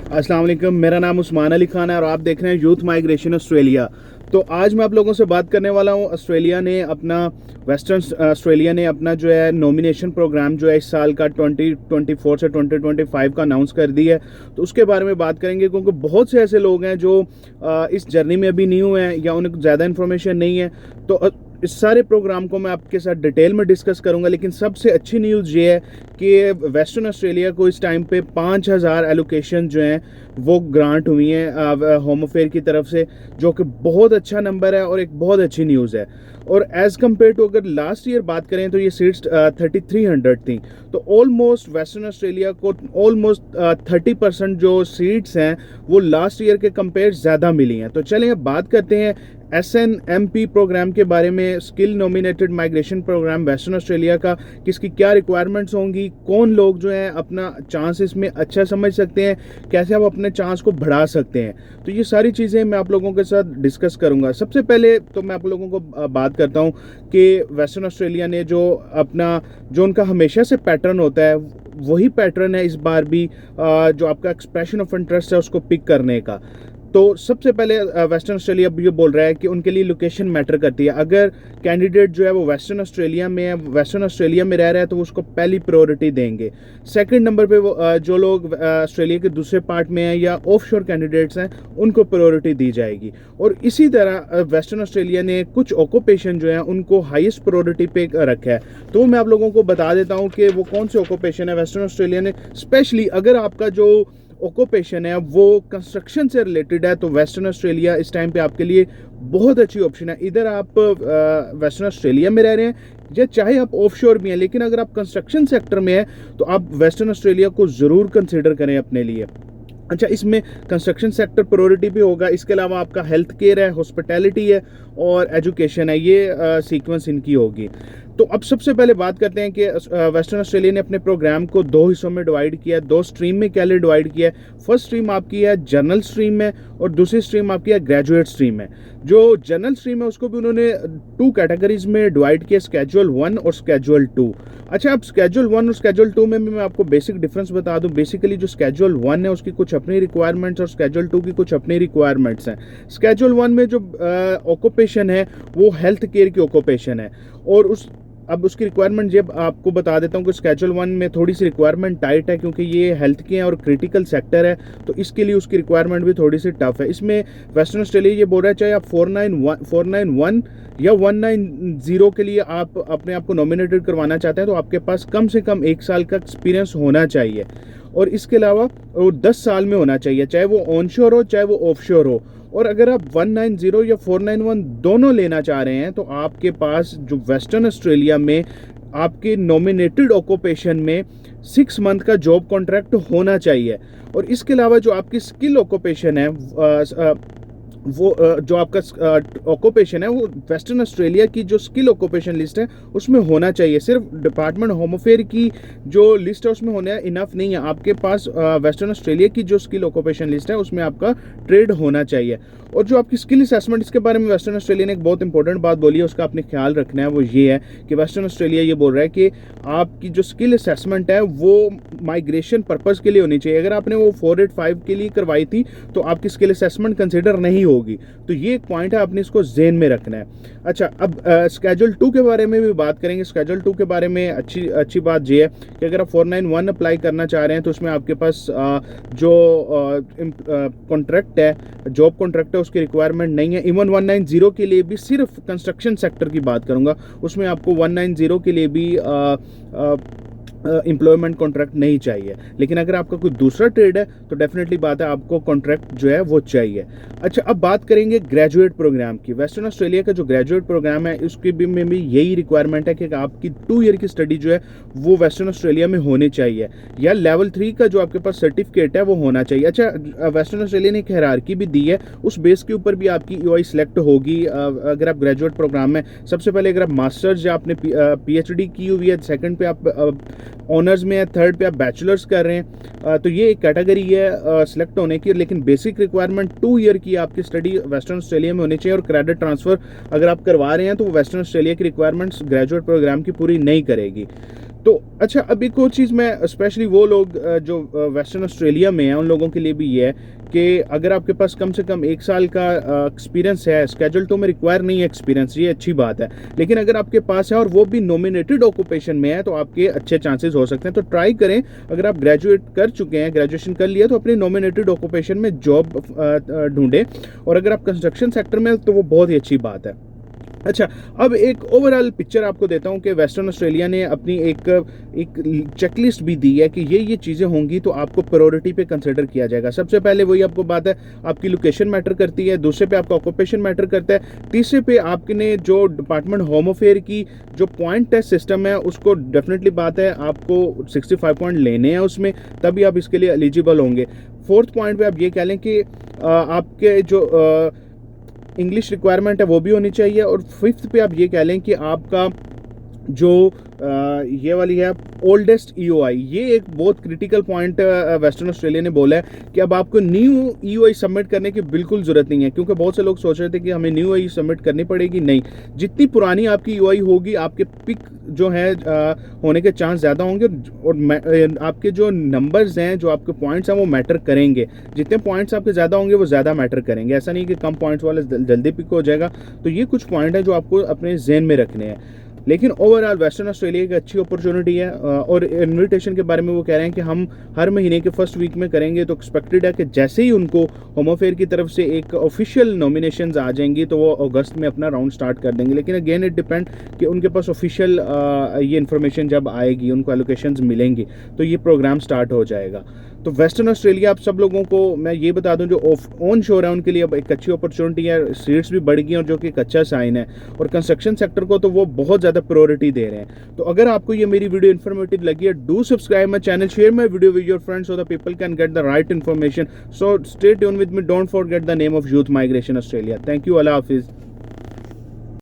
अस्सलाम वालेकुम, मेरा नाम उस्मान अली खान है और आप देख रहे हैं यूथ माइग्रेशन ऑस्ट्रेलिया। तो आज मैं आप लोगों से बात करने वाला हूँ। वेस्टर्न ऑस्ट्रेलिया ने अपना जो है नॉमिनेशन प्रोग्राम जो है इस साल का 2024 से 2025 का अनाउंस कर दिया है। तो उसके बारे में बात करेंगे क्योंकि बहुत से ऐसे लोग हैं जो इस जर्नी में अभी न्यू हैं या उन्हें ज़्यादा इन्फॉर्मेशन नहीं है। तो इस सारे प्रोग्राम को मैं आपके साथ डिटेल में डिस्कस करूंगा, लेकिन सबसे अच्छी न्यूज़ ये है कि वेस्टर्न ऑस्ट्रेलिया को इस टाइम पे 5,000 एलोकेशन जो हैं वो ग्रांट हुई हैं होम अफेयर की तरफ से, जो कि बहुत अच्छा नंबर है और एक बहुत अच्छी न्यूज़ है। और एज़ कम्पेयर टू अगर लास्ट ईयर बात करें तो ये सीट्स 3,300 थी। तो ऑलमोस्ट वेस्टर्न ऑस्ट्रेलिया को ऑलमोस्ट 30% जो सीट्स हैं वो लास्ट ईयर के कंपेयर ज़्यादा मिली हैं। तो चलिए अब बात करते हैं SNMP प्रोग्राम के बारे में, skill nominated migration program western Australia का, किसकी क्या रिक्वायरमेंट्स होंगी, कौन लोग जो हैं अपना चांस इसमें अच्छा समझ सकते हैं, कैसे आप अपने चांस को बढ़ा सकते हैं। तो ये सारी चीज़ें मैं आप लोगों के साथ डिस्कस करूंगा। सबसे पहले तो मैं आप लोगों को बात करता हूं कि वेस्टर्न ऑस्ट्रेलिया ने जो उनका हमेशा से पैटर्न होता है वही पैटर्न है इस बार भी, जो आपका एक्सप्रेशन ऑफ इंटरेस्ट है उसको पिक करने का। तो सबसे पहले वेस्टर्न ऑस्ट्रेलिया ये बोल रहा है कि उनके लिए लोकेशन मैटर करती है। अगर कैंडिडेट जो है वो वेस्टर्न ऑस्ट्रेलिया में है, वेस्टर्न ऑस्ट्रेलिया में रह रहा है, तो उसको पहली प्रायोरिटी देंगे। सेकंड नंबर पे वो जो लोग ऑस्ट्रेलिया के दूसरे पार्ट में हैं या ऑफशोर कैंडिडेट्स हैं उनको प्रायोरिटी दी जाएगी। और इसी तरह वेस्टर्न ऑस्ट्रेलिया ने कुछ ऑक्यूपेशन जो है उनको हाईएस्ट प्रायोरिटी पे रखा है। तो मैं आप लोगों को बता देता हूँ कि वो कौन से ऑक्यूपेशन है वेस्टर्न ऑस्ट्रेलिया ने। स्पेशली अगर आपका जो ऑक्यूपेशन है वो कंस्ट्रक्शन से रिलेटेड है तो वेस्टर्न ऑस्ट्रेलिया इस टाइम पे आपके लिए बहुत अच्छी ऑप्शन है। इधर आप वेस्टर्न ऑस्ट्रेलिया में रह रहे हैं या चाहे आप ऑफशोर भी हैं, लेकिन अगर आप कंस्ट्रक्शन सेक्टर में हैं तो आप वेस्टर्न ऑस्ट्रेलिया को ज़रूर कंसिडर करें अपने लिए। अच्छा, इसमें कंस्ट्रक्शन सेक्टर प्रायोरिटी भी होगा। इसके अलावा आपका हेल्थ केयर है, हॉस्पिटैलिटी है और एजुकेशन है, ये सीक्वेंस इनकी होगी। तो अब सबसे पहले बात करते हैं कि वेस्टर्न ऑस्ट्रेलिया ने अपने प्रोग्राम को दो हिस्सों में डिवाइड किया है, दो स्ट्रीम में क्या डिवाइड किया है। फर्स्ट स्ट्रीम आपकी है जनरल स्ट्रीम में और दूसरी स्ट्रीम आपकी है ग्रेजुएट स्ट्रीम में। जो जनरल स्ट्रीम है उसको भी उन्होंने 2 कैटेगरीज में डिवाइड किया, स्केड्यूल 1 और स्केड्यूल 2। अच्छा, अब स्केड्यूल 1 और स्केड्यूल 2 में भी मैं आपको बेसिक डिफरेंस बता दूं। बेसिकली जो स्केड्यूल 1 है उसकी कुछ अपनी रिक्वायरमेंट्स और स्केड्यूल 2 की कुछ अपनी रिक्वायरमेंट्स हैं। स्केड्यूल 1 में जो ऑक्यूपेशन है वो हेल्थ केयर की ऑक्यूपेशन है और अब उसकी रिक्वायरमेंट जब आपको बता देता हूँ कि स्केड्यूल 1 में थोड़ी सी रिक्वायरमेंट टाइट है क्योंकि ये हेल्थ के हैं और क्रिटिकल सेक्टर है, तो इसके लिए उसकी रिक्वायरमेंट भी थोड़ी सी टफ है। इसमें वेस्टर्न ऑस्ट्रेलिया ये बोल रहा है चाहे आप 491 या 190 के लिए आप अपने आप को नॉमिनेटेड करवाना चाहते हैं तो आपके पास कम से कम 1 साल का एक्सपीरियंस होना चाहिए और इसके अलावा वो 10 साल में होना चाहिए, चाहे वो ऑनशोर हो चाहे वो ऑफशोर हो। और अगर आप 190 या 491 दोनों लेना चाह रहे हैं तो आपके पास जो वेस्टर्न ऑस्ट्रेलिया में आपके नॉमिनेटेड ऑक्यूपेशन में 6 मंथ का जॉब कॉन्ट्रैक्ट होना चाहिए। और इसके अलावा जो आपकी स्किल ऑक्यूपेशन है वो जो आपका ऑक्यूपेशन है वो वेस्टर्न ऑस्ट्रेलिया की जो स्किल ऑक्यूपेशन लिस्ट है उसमें होना चाहिए। सिर्फ डिपार्टमेंट होम अफेयर की जो लिस्ट है उसमें होना इनफ नहीं है, आपके पास वेस्टर्न ऑस्ट्रेलिया की जो स्किल ऑक्यूपेशन लिस्ट है उसमें आपका ट्रेड होना चाहिए। और जो आपकी स्किल असेसमेंट, इसके बारे में वेस्टर्न ऑस्ट्रेलिया ने एक बहुत इंपॉर्टेंट बात बोली है, उसका आपने ख्याल रखना है। वो ये है कि वेस्टर्न ऑस्ट्रेलिया ये बोल रहा है कि आपकी जो स्किल असेसमेंट है वो माइग्रेशन पर्पज़ के लिए होनी चाहिए। अगर आपने वो 485 के लिए करवाई थी तो आपकी स्किल असेसमेंट कंसिडर नहीं होगी। तो ये एक पॉइंट है, आपने इसको ज़हन में रखना है। अच्छा, अब स्केड्यूल 2 के बारे में भी बात करेंगे। स्केड्यूल 2 के बारे में अच्छी बात ये है कि अगर आप 491 अप्लाई करना चाह रहे हैं तो उसमें आपके पास जो कॉन्ट्रैक्ट है, जॉब कॉन्ट्रैक्ट है, उसकी रिक्वायरमेंट नहीं है। इवन 190 के लिए भी, सिर्फ कंस्ट्रक्शन सेक्टर की बात करूंगा, उसमें आपको 190 के लिए भी एम्प्लॉयमेंट कॉन्ट्रैक्ट नहीं चाहिए। लेकिन अगर आपका कोई दूसरा ट्रेड है तो डेफिनेटली बात है आपको कॉन्ट्रैक्ट जो है वो चाहिए। अच्छा, अब बात करेंगे ग्रेजुएट प्रोग्राम की। वेस्टर्न ऑस्ट्रेलिया का जो ग्रेजुएट प्रोग्राम है उसके भी में भी यही रिक्वायरमेंट है कि आपकी 2 ईयर की स्टडी जो है वो वेस्टर्न ऑस्ट्रेलिया में होनी चाहिए या लेवल 3 का जो आपके पास सर्टिफिकेट है वो होना चाहिए। अच्छा, वेस्टर्न ऑस्ट्रेलिया ने एक हायरार्की भी दी है, उस बेस के ऊपर भी आपकी EOI सिलेक्ट होगी अगर आप ग्रेजुएट प्रोग्राम में। सबसे पहले अगर आप मास्टर्स या आपने PhD की हुई है, सेकंड पे आप ऑनर्स में है, थर्ड पे आप बैचलर्स कर रहे हैं, तो ये एक कैटेगरी है सिलेक्ट होने की। लेकिन बेसिक रिक्वायरमेंट 2 ईयर की आपकी स्टडी वेस्टर्न ऑस्ट्रेलिया में होनी चाहिए और क्रेडिट ट्रांसफ़र अगर आप करवा रहे हैं तो वेस्टर्न ऑस्ट्रेलिया की रिक्वायरमेंट्स ग्रेजुएट प्रोग्राम की पूरी नहीं करेगी। तो अच्छा, अब एक और चीज़ मैं स्पेशली वो लोग जो वेस्टर्न ऑस्ट्रेलिया में हैं उन लोगों के लिए भी ये है कि अगर आपके पास कम से कम 1 साल का एक्सपीरियंस है, स्केड्यूल तो में रिक्वायर नहीं है एक्सपीरियंस, ये अच्छी बात है, लेकिन अगर आपके पास है और वो भी नॉमिनेटेड ऑक्यूपेशन में है तो आपके अच्छे चांसेस हो सकते हैं। तो ट्राई करें, अगर आप ग्रेजुएट कर चुके हैं, ग्रेजुएशन कर लिया, तो अपने नॉमिनेटेड ऑक्यूपेशन में जॉब ढूंढें, और अगर आप कंस्ट्रक्शन सेक्टर में तो वो बहुत ही अच्छी बात है। अच्छा, अब एक ओवरऑल पिक्चर आपको देता हूं कि वेस्टर्न ऑस्ट्रेलिया ने अपनी एक चेकलिस्ट भी दी है कि ये चीज़ें होंगी तो आपको प्रायोरिटी पे कंसिडर किया जाएगा। सबसे पहले वही आपको बात है, आपकी लोकेशन मैटर करती है, दूसरे पे आपका ऑक्यूपेशन मैटर करता है, तीसरे पे आपने जो डिपार्टमेंट होम अफेयर की जो पॉइंट टेस्ट सिस्टम है उसको डेफिनेटली बात है आपको 65 पॉइंट लेने हैं उसमें, तभी आप इसके लिए एलिजिबल होंगे। फोर्थ पॉइंट पे आप ये कह लें कि आपके जो इंग्लिश रिक्वायरमेंट है वो भी होनी चाहिए, और फिफ्थ पे आप ये कह लें कि आपका जो ये वाली है ओल्डेस्ट ईओआई, ये एक बहुत क्रिटिकल पॉइंट वेस्टर्न ऑस्ट्रेलिया ने बोला है कि अब आपको न्यू ईओआई सबमिट करने की बिल्कुल ज़रूरत नहीं है, क्योंकि बहुत से लोग सोच रहे थे कि हमें न्यू ईओआई सबमिट करनी पड़ेगी। नहीं, जितनी पुरानी आपकी ईओआई होगी आपके पिक जो है होने के चांस ज़्यादा होंगे, और आपके जो नंबर्स हैं, जो आपके पॉइंट्स हैं वो मैटर करेंगे। जितने पॉइंट्स आपके ज़्यादा होंगे वो ज़्यादा मैटर करेंगे, ऐसा नहीं कि कम पॉइंट्स वाले जल्दी पिक हो जाएगा। तो ये कुछ पॉइंट है जो आपको अपने जहन में रखने हैं। लेकिन ओवरऑल वेस्टर्न ऑस्ट्रेलिया एक अच्छी अपॉर्चुनिटी है, और इन्विटेशन के बारे में वो कह रहे हैं कि हम हर महीने के फर्स्ट वीक में करेंगे, तो एक्सपेक्टेड है कि जैसे ही उनको होम अफेयर की तरफ से एक ऑफिशियल नॉमिनेशंस आ जाएंगी तो वो अगस्त में अपना राउंड स्टार्ट कर देंगे। लेकिन अगेन इट डिपेंड कि उनके पास ऑफिशियल ये इन्फॉर्मेशन जब आएगी, उनको एलोकेशंस मिलेंगी, तो ये प्रोग्राम स्टार्ट हो जाएगा। तो वेस्टर्न ऑस्ट्रेलिया आप सब लोगों को मैं ये बता दूं जो ऑन शोर है उनके लिए अब एक अच्छी अपॉर्चुनिटी है, सीट्स भी बढ़ गई और जो कि एक अच्छा साइन है, और कंस्ट्रक्शन सेक्टर को तो वो बहुत ज़्यादा प्रायोरिटी दे रहे हैं। तो अगर आपको ये मेरी वीडियो इन्फॉर्मेटिव लगी है, do subscribe my channel, share my video with your friends so the people can get the right information. So stay tune with me, don't forget the name of youth migration Australia. Thank you, अल्लाह हाफिज़।